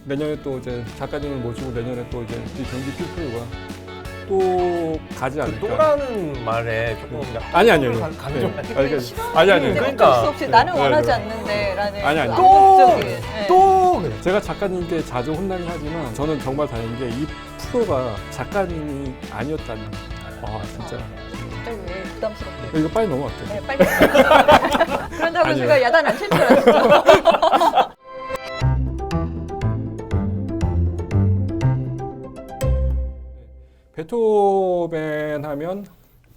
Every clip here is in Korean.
내년에 또 이제 작가님을 모시고 내년에 또 이제 이 경기 필프가 또 가지 않을까. 또라는 말에 조금 아니요. 강조. 아니. 그러니까. 어쩔 수 없이 나는 네, 원하지 네. 않는데라는 아니. 그 또! 암묵적인, 네. 또 그래. 제가 작가님께 자주 혼나긴 하지만 저는 정말 다행인 게 이 프로가 작가님이 아니었다면 진짜 갑자기 왜 부담스럽게. 이거 빨리 넘어갈게요. 네, 빨리. 그런다고 아니요. 제가 야단 안 칠 줄 알았죠. 베토벤 하면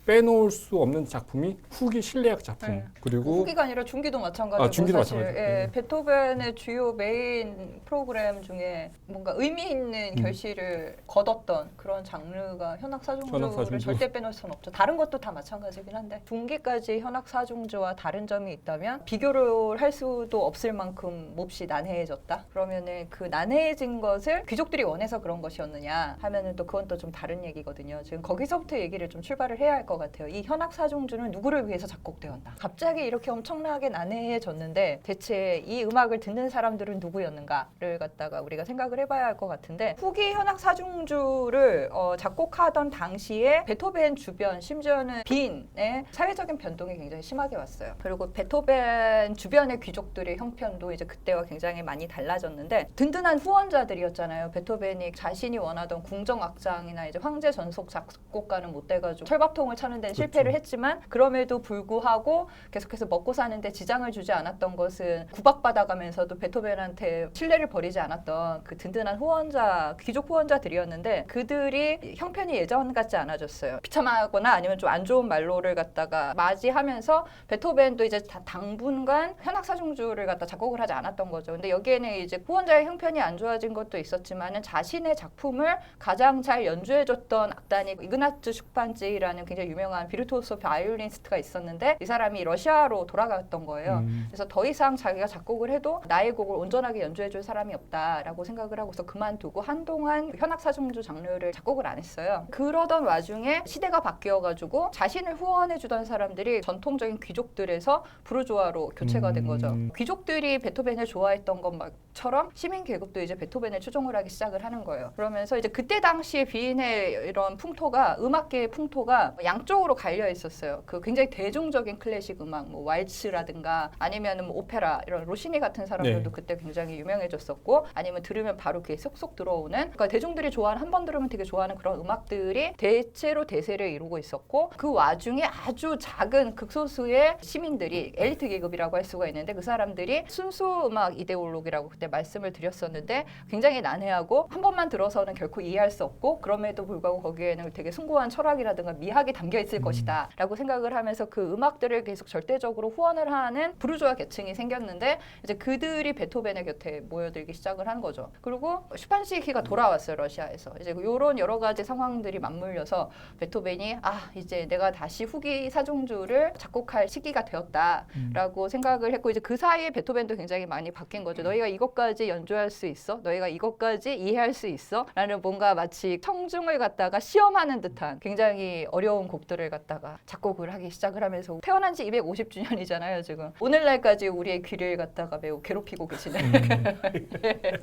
빼놓을 수 없는 작품이 후기 실내악 작품. 네. 그리고 후기가 아니라 중기도 마찬가지고 중기도 사실 마찬가지. 예, 네. 베토벤의 주요 메인 프로그램 중에 뭔가 의미 있는 결실을 거뒀던 그런 장르가 현악사중주를 현악사중주. 절대 빼놓을 수는 없죠. 다른 것도 다 마찬가지긴 한데 중기까지 현악사중주와 다른 점이 있다면 비교를 할 수도 없을 만큼 몹시 난해해졌다. 그러면은 그 난해해진 것을 귀족들이 원해서 그런 것이었느냐 하면은 또 그건 또 좀 다른 얘기거든요. 지금 거기서부터 얘기를 좀 출발을 해야 할 것 같아요. 이 현악사중주는 누구를 위해서 작곡되었나? 갑자기 이렇게 엄청나게 난해해졌는데 대체 이 음악을 듣는 사람들은 누구였는가를 갖다가 우리가 생각을 해봐야 할 것 같은데 후기 현악사중주를 작곡하던 당시에 베토벤 주변 심지어는 빈의 사회적인 변동이 굉장히 심하게 왔어요. 그리고 베토벤 주변의 귀족들의 형편도 이제 그때와 굉장히 많이 달라졌는데 든든한 후원자들이었잖아요. 베토벤이 자신이 원하던 궁정악장이나 이제 황제 전속 작곡가는 못 돼가지고 철밥통을 차는 데는 실패를 했지만 그럼에도 불구하고 계속해서 먹고 사는데 지장을 주지 않았던 것은 구박받아가면서도 베토벤한테 신뢰를 버리지 않았던 그 든든한 후원자, 귀족 후원자들이었는데 그들이 형편이 예전 같지 않아졌어요. 비참하거나 아니면 좀 안 좋은 말로를 갖다가 맞이하면서 베토벤도 이제 당분간 현악사중주를 갖다 작곡을 하지 않았던 거죠. 근데 여기에는 이제 후원자의 형편이 안 좋아진 것도 있었지만은 자신의 작품을 가장 잘 연주해줬던 악단이 이그나츠 슈판지라는 굉장히 유명한 비르투오소 바이올리니스트가 있었는데 이 사람이 러시아로 돌아갔던 거예요. 그래서 더 이상 자기가 작곡을 해도 나의 곡을 온전하게 연주해줄 사람이 없다라고 생각을 하고서 그만두고 한동안 현악사중주 장르를 작곡을 안 했어요. 그러던 와중에 시대가 바뀌어가지고 자신을 후원해주던 사람들이 전통적인 귀족들에서 부르주아로 교체가 된 거죠. 귀족들이 베토벤을 좋아했던 것처럼 시민 계급도 이제 베토벤을 추종을 하기 시작을 하는 거예요. 그러면서 이제 그때 당시에 빈의 이런 풍토가 음악계의 풍토가 양쪽으로 갈려 있었어요. 그 굉장히 대중적인 클래식 음악, 뭐 왈츠라든가 아니면 뭐 오페라 이런 로시니 같은 사람들도 네. 그때 굉장히 유명해졌었고 아니면 들으면 바로 귀에 쏙쏙 들어오는 그러니까 대중들이 좋아하는 한 번 들으면 되게 좋아하는 그런 음악들이 대체로 대세를 이루고 있었고 그 와중에 아주 작은 극소수의 시민들이 엘리트 계급이라고 할 수가 있는데 그 사람들이 순수 음악 이데올로기라고 그때 말씀을 드렸었는데 굉장히 난해하고 한 번만 들어서는 결코 이해할 수 없고 그럼에도 불구하고 거기에는 되게 숭고한 철학이라든가 미학이 담겨 있을 것이다 라고 생각을 하면서 그 음악들을 계속 절대적으로 후원을 하는 부르주아 계층이 생겼는데 이제 그들이 베토벤의 곁에 모여들기 시작을 한 거죠. 그리고 슈판시키가 돌아왔어요. 러시아에서. 이제 이런 여러 가지 상황들이 맞물려서 베토벤이 이제 내가 다시 후기 사중주를 작곡할 시기가 되었다라고 생각을 했고 이제 그 사이에 베토벤도 굉장히 많이 바뀐 거죠. 너희가 이것까지 연주할 수 있어? 너희가 이것까지 이해할 수 있어? 라는 뭔가 마치 청중을 갖다가 시험하는 듯한 굉장히 어려운 곡들을 갖다가 작곡을 하기 시작을 하면서 태어난 지 250주년이잖아요 지금. 오늘날까지 우리의 귀를 갖다가 매우 괴롭히고 계시는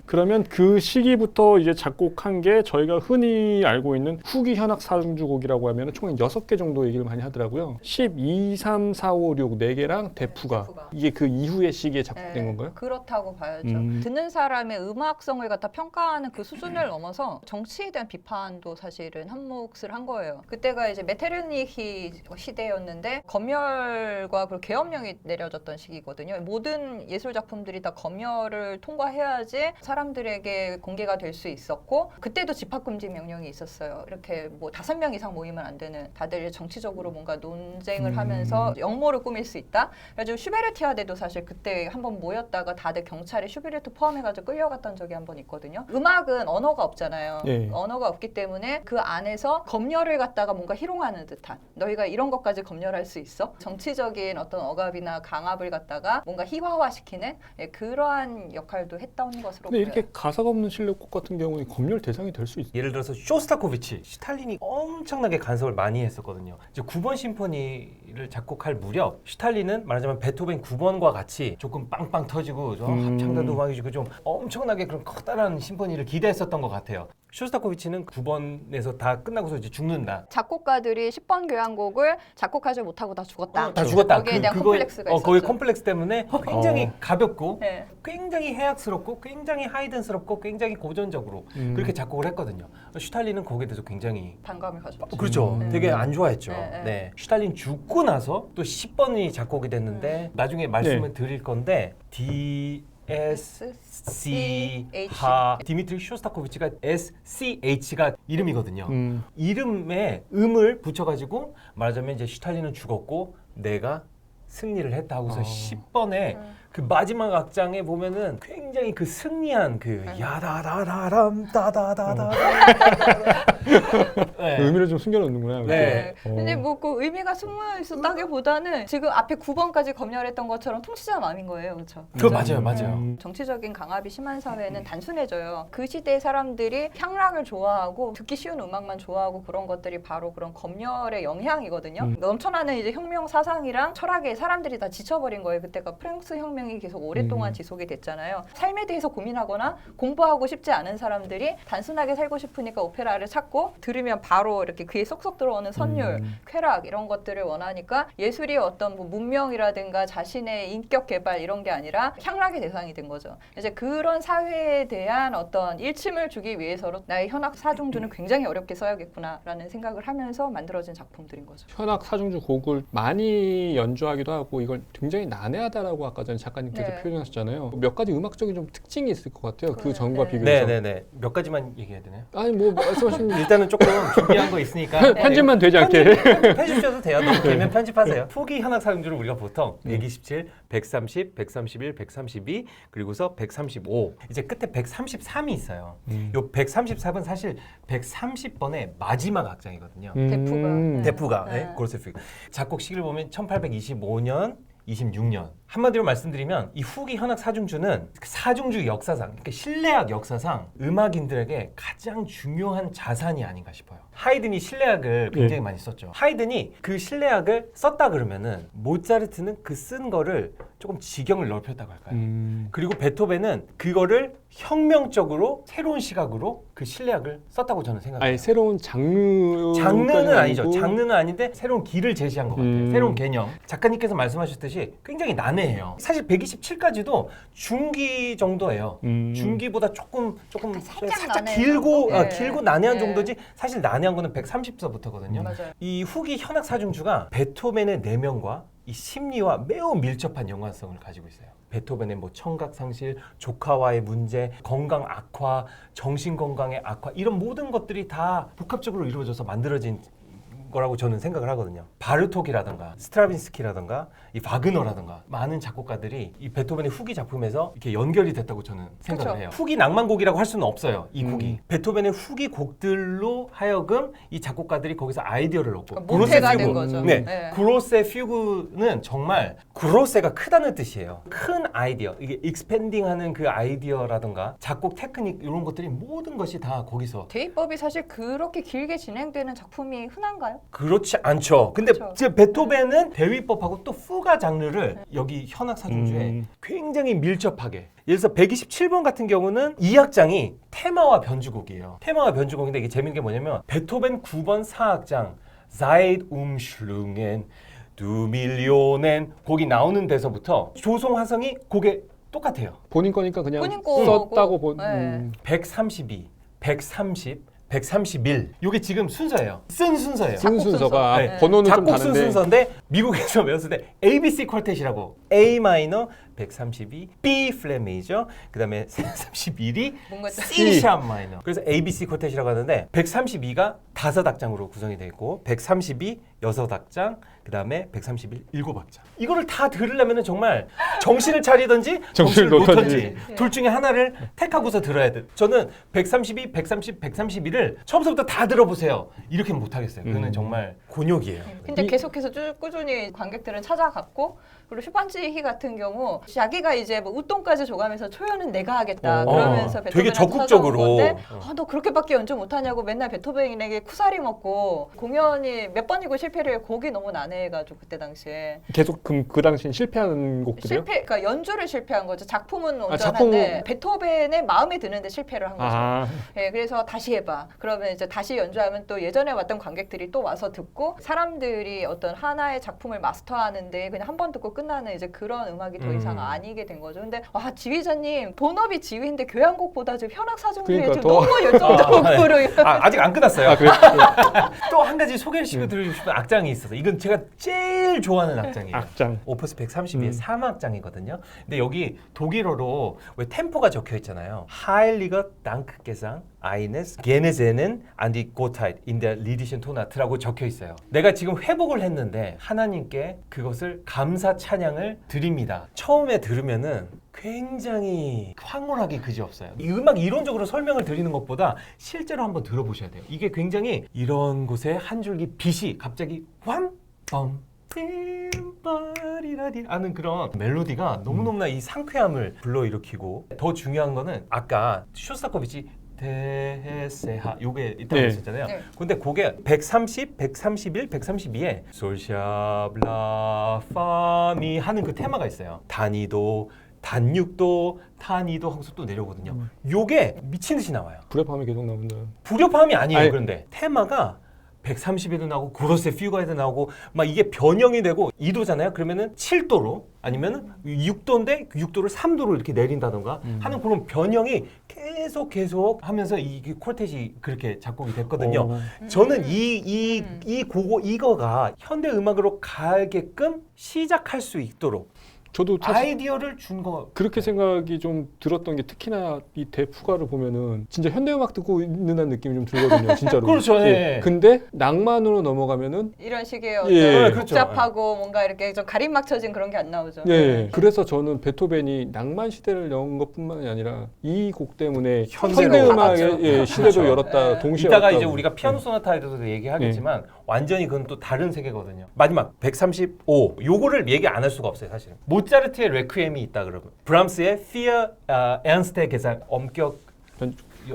그러면 그 시기부터 이제 작곡한 게 저희가 흔히 알고 있는 후기 현악사중주곡이라고 하면 총 6개 정도 얘기를 많이 하더라고요. 12, 3, 4, 5, 6 4개랑 대푸가 이게 그 이후의 시기에 작곡된 건가요? 그렇다고 봐야죠. 듣는 사람의 음악성을 갖다 평가하는 그 수준을 넘어서 정치에 대한 비판도 사실은 한 몫을 한 거예요. 그때가 이제 메테르니히 시대였는데 검열과 그리고 계엄령이 내려졌던 시기거든요. 모든 예술 작품들이 다 검열을 통과해야지 사람들에게 공개가 될 수 있었고 그때도 집합금지 명령이 있었어요. 이렇게 뭐 5명 이상 모이면 안 되는 다들 정치적으로 뭔가 논쟁을 하면서 역모를 꾸밀 수 있다. 그래가지고 슈베르티아대도 사실 그때 한번 모였다가 다들 경찰에 슈베르트 포함해가지고 끌려갔던 적이 한 번 있거든요. 음악은 언어가 없잖아요. 예. 언어가 없기 때문에 그 안에서 검열을 갖다가 뭔가 희롱하는 듯한 너희가 이런 것까지 검열할 수 있어? 정치적인 어떤 억압이나 강압을 갖다가 뭔가 희화화시키는 그러한 역할도 했던 것으로 근데 보여요. 이렇게 가사가 없는 실력곡 같은 경우는 검열 대상이 될 수 있어요. 예를 들어서 쇼스타코비치, 스탈린이 엄청나게 간섭을 많이 했었거든요. 이제 9번 심포니를 작곡할 무렵 스탈린은 말하자면 베토벤 9번과 같이 조금 빵빵 터지고 좀 합창단도 음악이고 좀 엄청나게 그런 커다란 심포니를 기대했었던 것 같아요. 쇼스타코비치는 9번에서 다 끝나고서 이제 죽는다. 작곡가들이 10번 교향곡을 작곡하지 못하고 다 죽었다. 다 죽었다. 거기에 대한 그거에- 콤플렉스가 있었죠. 거기에 콤플렉스 때문에 굉장히 가볍고 네. 굉장히 해악스럽고 굉장히 하이든스럽고 굉장히 고전적으로 그렇게 작곡을 했거든요. 슈탈린은 거기에 대해서 굉장히 반감을 가졌죠. 그렇죠. 되게 안 좋아했죠. 네, 네. 네. 슈탈린 죽고 나서 또 10번이 작곡이 됐는데 나중에 말씀을 드릴 건데 DSC 하 디미트리 쇼스타코비치가 SCH가 이름이거든요. 이름에 음을 붙여가지고 말하자면 이제 슈탈린은 죽었고 내가 승리를 했다 하고서 10번에 그 마지막 악장에 보면은 굉장히 그 승리한 그 야다다다람 따다다다 네. 그 의미를 좀 숨겨놓는구나. 네. 네. 어. 근데 뭐 그 의미가 숨어 있었다기보다는 지금 앞에 9번까지 검열했던 것처럼 통치자 마음인 거예요, 그렇죠? 그거 맞아요. 정치적인 강압이 심한 사회는 단순해져요. 그 시대 사람들이 향락을 좋아하고 듣기 쉬운 음악만 좋아하고 그런 것들이 바로 그런 검열의 영향이거든요. 넘쳐나는 이제 혁명 사상이랑 철학에 사람들이 다 지쳐버린 거예요. 그때가 프랑스 혁명이 계속 오랫동안 지속이 됐잖아요. 삶에 대해서 고민하거나 공부하고 싶지 않은 사람들이 단순하게 살고 싶으니까 오페라를 찾고 들으면 바로 이렇게 귀에 쏙쏙 들어오는 선율, 쾌락 이런 것들을 원하니까 예술이 어떤 뭐 문명이라든가 자신의 인격 개발 이런 게 아니라 향락의 대상이 된 거죠. 이제 그런 사회에 대한 어떤 일침을 주기 위해서로 나의 현악 사중주는 굉장히 어렵게 써야겠구나라는 생각을 하면서 만들어진 작품들인 거죠. 현악 사중주 곡을 많이 연주하기도 하고 이걸 굉장히 난해하다라고 아까 전에 작가님께서 네. 표현하셨잖아요. 몇 가지 음악적인 좀 특징이 있을 것 같아요. 그 그래, 전과 네. 비교해서. 네네네. 몇 가지만 얘기해야 되나요? 아니 뭐 말씀하신 일단은 조금 준비한 거 있으니까 편집만 되지 않게. 편집셔도 돼요. 너무 길면 편집하세요. 후기 현악 사용주를 우리가 보통 127, 130, 131, 132 그리고서 135 이제 끝에 133이 있어요. 요 133은 사실 130번의 마지막 악장이거든요. 대프가. 네. 대프가 네. 고로세프 작곡 시기를 보면 1825년 26년 한마디로 말씀드리면 이 후기 현악 사중주는 그 사중주 역사상 그러니까 실내악 역사상 음악인들에게 가장 중요한 자산이 아닌가 싶어요. 하이든이 실내악을 굉장히 많이 썼죠. 하이든이 그 실내악을 썼다 그러면은 모차르트는 그 쓴 거를 조금 지경을 넓혔다고 할까요? 그리고 베토벤은 그거를 혁명적으로 새로운 시각으로 그 실내악을 썼다고 저는 생각해요. 아니 새로운 장르는 아니죠. 아니고. 장르는 아닌데 새로운 길을 제시한 것 같아요. 새로운 개념. 작가님께서 말씀하셨듯이 굉장히 난해해요. 사실 127까지도 중기 정도예요. 중기보다 조금 살짝 난해해요. 길고 네. 길고 난해한 네. 정도지 사실 난해한 거는 130서부터거든요. 맞아요. 이 후기 현악 사중주가 베토벤의 내면과 이 심리와 매우 밀접한 연관성을 가지고 있어요. 베토벤의 뭐 청각 상실, 조카와의 문제, 건강 악화, 정신 건강의 악화 이런 모든 것들이 다 복합적으로 이루어져서 만들어진 거라고 저는 생각을 하거든요. 바르톡이라든가 스트라빈스키라든가 이 바그너라든가 많은 작곡가들이 이 베토벤의 후기 작품에서 이렇게 연결이 됐다고 저는 생각을 그쵸. 해요. 후기 낭만곡이라고 할 수는 없어요. 이 곡이 베토벤의 후기 곡들로 하여금 이 작곡가들이 거기서 아이디어를 얻고 그러니까 모태가 된 거죠. 네, 네. 그로세 퓨그는 정말 그로세가 크다는 뜻이에요. 큰 아이디어, 이게 익스펜딩하는 그 아이디어라든가 작곡 테크닉 이런 것들이 모든 것이 다 거기서 대입법이 사실 그렇게 길게 진행되는 작품이 흔한가요? 그렇지 않죠. 근데 그렇죠. 이제 베토벤은 대위법하고 또 푸가 장르를 여기 현악 사중주에 굉장히 밀접하게. 예를 들어서 127번 같은 경우는 이 악장이 테마와 변주곡이에요. 테마와 변주곡인데 이게 재밌는 게 뭐냐면 베토벤 9번 4악장 Zeit umschlungen du Millionen 곡이 나오는 데서부터 조성 화성이 곡에 똑같아요. 본인 거니까 그냥 본인 거고. 썼다고 본. 네. 132, 130, 131. 이게 지금 순서예요. 쓴 순서예요. 쓴 순서가 네. 번호는 좀 작곡 쓴 다른데. 순서인데 미국에서 외웠을 때 ABC 퀄텟이라고 A 마이너 132 B 플랫 메이저 그다음에 131이 뭔가 좀 C 샵 마이너 그래서 ABC 퀄텟이라고 하는데 132가 5악장으로 구성이 되어 있고 132 6악장, 그다음에 131 7악장. 이거를 다 들으려면 정말 정신을 차리든지 정신을 놓던지 둘 중에 하나를 택하고서 들어야 돼. 저는 132, 130, 131을 처음부터 다 들어보세요. 이렇게는 못 하겠어요. 그거는 정말 곤욕이에요. 근데 계속해서 꾸준히 관객들은 찾아갔고, 그리고 슈반지히 같은 경우 자기가 이제 뭐 우똥까지 줘가면서 초연은 내가 하겠다 그러면서 되게 베토벤한테 적극적으로. 찾아온 건데 너 그렇게밖에 연주 못하냐고 맨날 베토벤에게 쿠사리 먹고, 공연이 몇 번이고 실패를 곡이 너무 난해해가지고 그때 당시에 계속 그 당시엔 실패하는 곡들이요? 그러니까 연주를 실패한 거죠. 작품은 작품은- 온전한데 베토벤의 마음에 드는데 실패를 한 거죠. 아, 예, 그래서 다시 해봐. 그러면 이제 다시 연주하면 또 예전에 왔던 관객들이 또 와서 듣고, 사람들이 어떤 하나의 작품을 마스터하는데 그냥 한 번 듣고 끝나는 이제 그런 음악이 더 이상 아니게 된 거죠. 근데 와, 지휘자님 본업이 지휘인데 교향곡보다 지금 현악 사중주에 그러니까 좀 더- 너무 열정적으로 아직 안 끝났어요. 아 그래? 또 한 가지 소개시켜 드리고 싶은 악장이 있어서 이건 제가 제일 좋아하는 악장이에요. 악장. 오프스 132의 3악장이거든요. 근데 여기 독일어로 왜 템포가 적혀 있잖아요. 하일리거 당크게상 아이네스 게네제는 안디 고타이트 인데 리디션 토나트라고 적혀 있어요. 내가 지금 회복을 했는데 하나님께 그것을 감사 찬양을 드립니다. 처음에 들으면은 굉장히 황홀하기 그지없어요. 이 음악 이론적으로 설명을 드리는 것보다 실제로 한번 들어보셔야 돼요. 이게 굉장히 이런 곳에 한 줄기 빛이 갑자기 빰빰 띵바리라디 하는 그런 멜로디가 너무너무나 이 상쾌함을 불러일으키고, 더 중요한 거는 아까 쇼스타코비치 데헤세하 요게 있다고 네. 했었잖아요. 네. 근데 그게 130, 131, 132에 솔샤블라 파미 하는 그 테마가 있어요. 단위도 단육도 탄이도 하고서 또 내려오거든요. 요게 미친 듯이 나와요. 불협화음이 계속 나온다. 불협화음이 아니에요. 아니, 그런데 테마가 130에도 나오고 고로세 퓨가에도 나오고 막 이게 변형이 되고 2도잖아요. 그러면은 7도로 아니면은 6도인데 6도를 3도로 이렇게 내린다던가 하는 그런 변형이 계속 하면서 이게 콜텟이 그렇게 작곡이 됐거든요. 저는 이거가 현대 음악으로 가게끔 시작할 수 있도록 저도 사실 아이디어를 준 거. 그렇게 생각이 좀 들었던 게, 특히나 이 대푸가를 보면은 진짜 현대음악 듣고 있는 느낌이 좀 들거든요, 진짜로. 그렇죠, 예. 근데 낭만으로 넘어가면은 이런 식의 예. 어떤 그렇죠. 복잡하고 뭔가 이렇게 좀 가림막 쳐진 그런 게 안 나오죠. 예. 그래서 저는 베토벤이 낭만 시대를 연 것뿐만이 아니라 이 곡 때문에 현대로 현대음악의 가봤죠. 예, 시대도 그렇죠. 열었다. 예. 동시에 이따가 열었다고. 이제 우리가 피아노 소나타에서도 얘기하겠지만 완전히 그건 또 다른 세계거든요. 마지막 135. 요거를 얘기 안 할 수가 없어요, 사실은. 모차르트의 레퀴엠이 있다 그러면 브람스의 Fear Ernst의 계산 엄격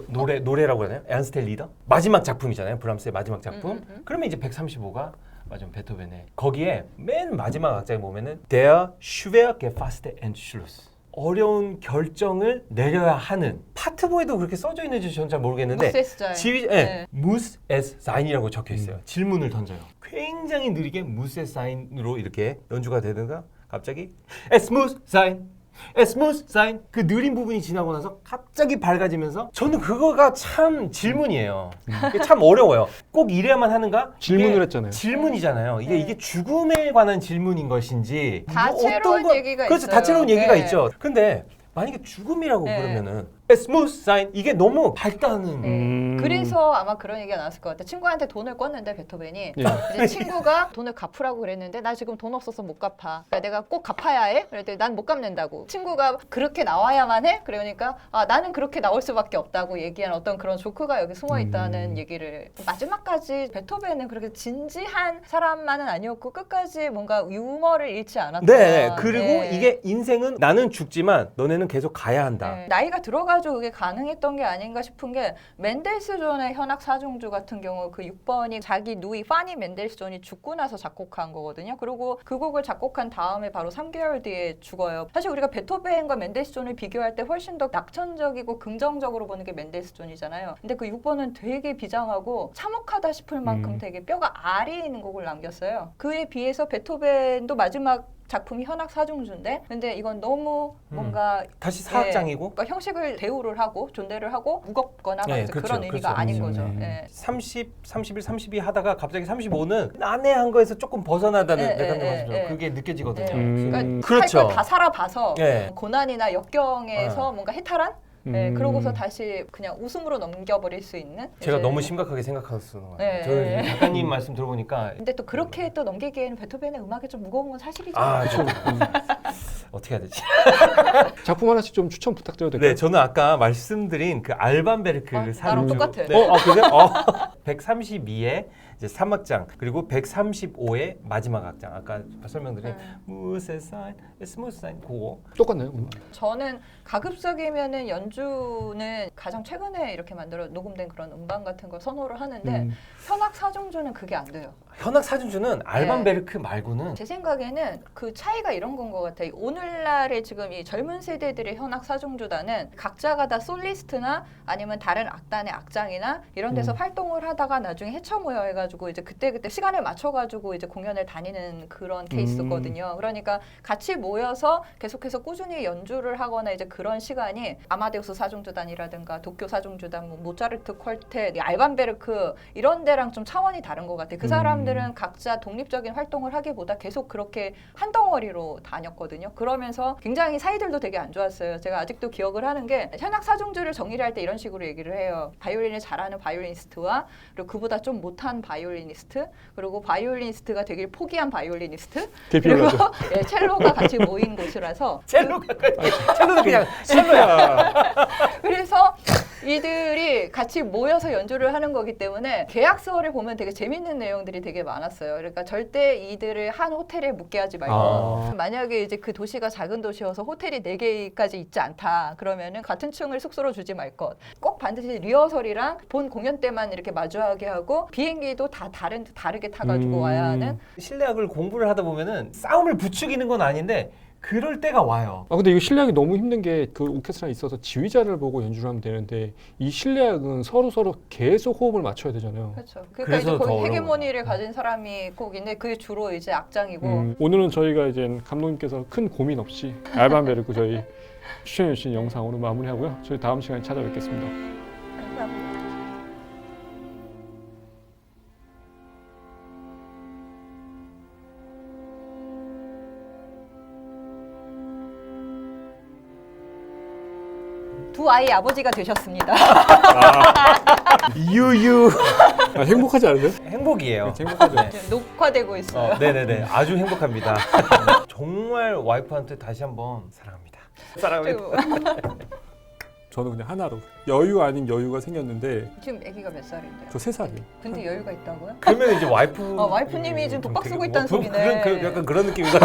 노래라고 하나요? 에른스테 리더? 마지막 작품이잖아요. 브람스의 마지막 작품. 그러면 이제 135가 맞아 베토벤의 거기에 맨 마지막 악장에 보면은 Der schwer gefasste Entschluss. 어려운 결정을 내려야 하는, 파트보에도 그렇게 써져 있는지 저는 잘 모르겠는데 무세스자인. muss es sein이라고 적혀 있어요. 질문을 던져요. 굉장히 느리게 muss es sein으로 이렇게 연주가 되다가 갑자기 es muss sein, es muss sein 그 느린 부분이 지나고 나서 갑자기 밝아지면서, 저는 그거가 참 질문이에요. 그게 참 어려워요. 꼭 이래야만 하는가? 질문을 이게 했잖아요. 질문이잖아요. 네. 이게 죽음에 관한 질문인 것인지 다채로운 얘기가 그렇죠. 있어요. 다채로운 얘기가 네. 있죠. 근데 만약에 죽음이라고 네. 그러면은 es muss sein 이게 너무 밝다는 네. 그래서 아마 그런 얘기가 나왔을 것 같아. 친구한테 돈을 꿨는데 베토벤이 예. 이제 친구가 돈을 갚으라고 그랬는데 나 지금 돈 없어서 못 갚아. 그러니까 내가 꼭 갚아야 해. 그랬더니 난 못 갚는다고. 친구가 그렇게 나와야만 해. 그러니까 나는 그렇게 나올 수밖에 없다고 얘기한 어떤 그런 조크가 여기 숨어 있다는 얘기를. 마지막까지 베토벤은 그렇게 진지한 사람만은 아니었고 끝까지 뭔가 유머를 잃지 않았다. 네, 그리고 네. 이게 인생은 나는 죽지만 너네는 계속 가야 한다. 네. 나이가 들어가지고 그게 가능했던 게 아닌가 싶은 게, 멘델스존의 현악 사중주 같은 경우 그 6번이 자기 누이 파니 멘델스존이 죽고 나서 작곡한 거거든요. 그리고 그 곡을 작곡한 다음에 바로 3개월 뒤에 죽어요. 사실 우리가 베토벤과 멘델스존을 비교할 때 훨씬 더 낙천적이고 긍정적으로 보는 게 멘델스존이잖아요. 근데 그 6번은 되게 비장하고 참혹하다 싶을 만큼 되게 뼈가 알이 있는 곡을 남겼어요. 그에 비해서 베토벤도 마지막 작품이 현악 사중주인데, 근데 이건 너무 뭔가 다시 사악장이고 그러니까 형식을 대우를 하고 존대를 하고 무겁거나 막 네, 이제 그렇죠, 그런 의미가 그렇죠. 아닌 거죠. 네. 예. 30, 31, 32 하다가 갑자기 35는 난해한 거에서 조금 벗어나다는 그게 느껴지거든요. 그러니까 그렇죠. 할 걸 다 살아봐서 네. 고난이나 역경에서 뭔가 해탈한 네, 그러고서 다시 그냥 웃음으로 넘겨버릴 수 있는. 제가 이제 너무 심각하게 생각하는 것 같아요. 네. 저는 작가님 말씀 들어보니까 근데 또 그렇게 또 넘기기에는 베토벤의 음악이 좀 무거운 건 사실이죠. 그렇죠. 어떻게 해야 되지? 작품 하나씩 좀 추천 부탁드려도 될까요? 네, 저는 아까 말씀드린 그 알반 베르크 나랑 사중주. 똑같아. 네. 그래요? 132의 이제 3악장 그리고 135의 마지막 악장. 아까 설명드린 무세 사인, 스무스 사인 그거. 똑같나요? 저는 가급적이면은 연주는 가장 최근에 이렇게 만들어 녹음된 그런 음반 같은 걸 선호를 하는데 현악 사중주는 그게 안 돼요. 현악 사중주는 알반 네. 베르크 말고는 제 생각에는 그 차이가 이런 건 것 같아요. 오늘날의 지금 이 젊은 세대들의 현악 사중주단은 각자가 다 솔리스트나 아니면 다른 악단의 악장이나 이런 데서 활동을 하다가 나중에 해쳐 모여 해가지고 이제 그때 시간을 맞춰가지고 이제 공연을 다니는 그런 케이스거든요. 그러니까 같이 모여서 계속해서 꾸준히 연주를 하거나 이제 그런 시간이 아마데우스 사중주단이라든가 도쿄 사중주단, 뭐 모차르트 퀄텟, 알반 베르크 이런 데랑 좀 차원이 다른 것 같아요. 그 사람들은 각자 독립적인 활동을 하기보다 계속 그렇게 한 덩어리로 다녔거든요. 그러면서 굉장히 사이들도 되게 안 좋았어요. 제가 아직도 기억을 하는 게 현악 사중주를 정의를 할 때 이런 식으로 얘기를 해요. 바이올린을 잘하는 바이올리니스트와 그리고 그보다 좀 못한 바이올리니스트, 그리고 바이올리니스트가 되길 포기한 바이올리니스트, 그리고 예, 첼로가 같이 모인 곳이라서 첼로는 그냥 첼로야. 그래서 이들이 같이 모여서 연주를 하는 거기 때문에 계약서를 보면 되게 재밌는 내용들이 되게 많았어요. 그러니까 절대 이들을 한 호텔에 묵게 하지 말고 만약에 이제 그 도시가 작은 도시여서 호텔이 4개까지 있지 않다 그러면은 같은 층을 숙소로 주지 말 것. 꼭 반드시 리허설이랑 본 공연 때만 이렇게 마주하게 하고 비행기도 다 다르게 타가지고 와야 하는. 실내악을 공부를 하다 보면은 싸움을 부추기는 건 아닌데 그럴 때가 와요. 근데 이거 실내악이 너무 힘든 게 그 오케스트라에 있어서 지휘자를 보고 연주를 하면 되는데 이 실내악은 서로 계속 호흡을 맞춰야 되잖아요. 그렇죠. 그러니까 그래서 이제 더 거기 어려운 헤게모니를 가진 사람이 꼭 있는데 그게 주로 이제 악장이고. 오늘은 저희가 이제 감독님께서 큰 고민 없이 알반 베르크 저희 추천해 주신 영상 오늘 마무리하고요. 저희 다음 시간에 찾아뵙겠습니다. 감사합니다. 두 아이의 아버지가 되셨습니다. 유유. 행복하지 않으세요? 행복이에요. 행복하죠. 네. 지금 녹화되고 있어요. 네네네. 아주 행복합니다. 정말 와이프한테 다시 한번 사랑합니다. 사랑합니다. 저는 그냥 하나로 여유 아닌 여유가 생겼는데 지금 아기가 몇 살인데요? 저 3살이에요. 근데 여유가 있다고요? 그러면 이제 와이프 와이프님이 지금 독박 쓰고 있다는 소리네. 약간 그런 느낌이다.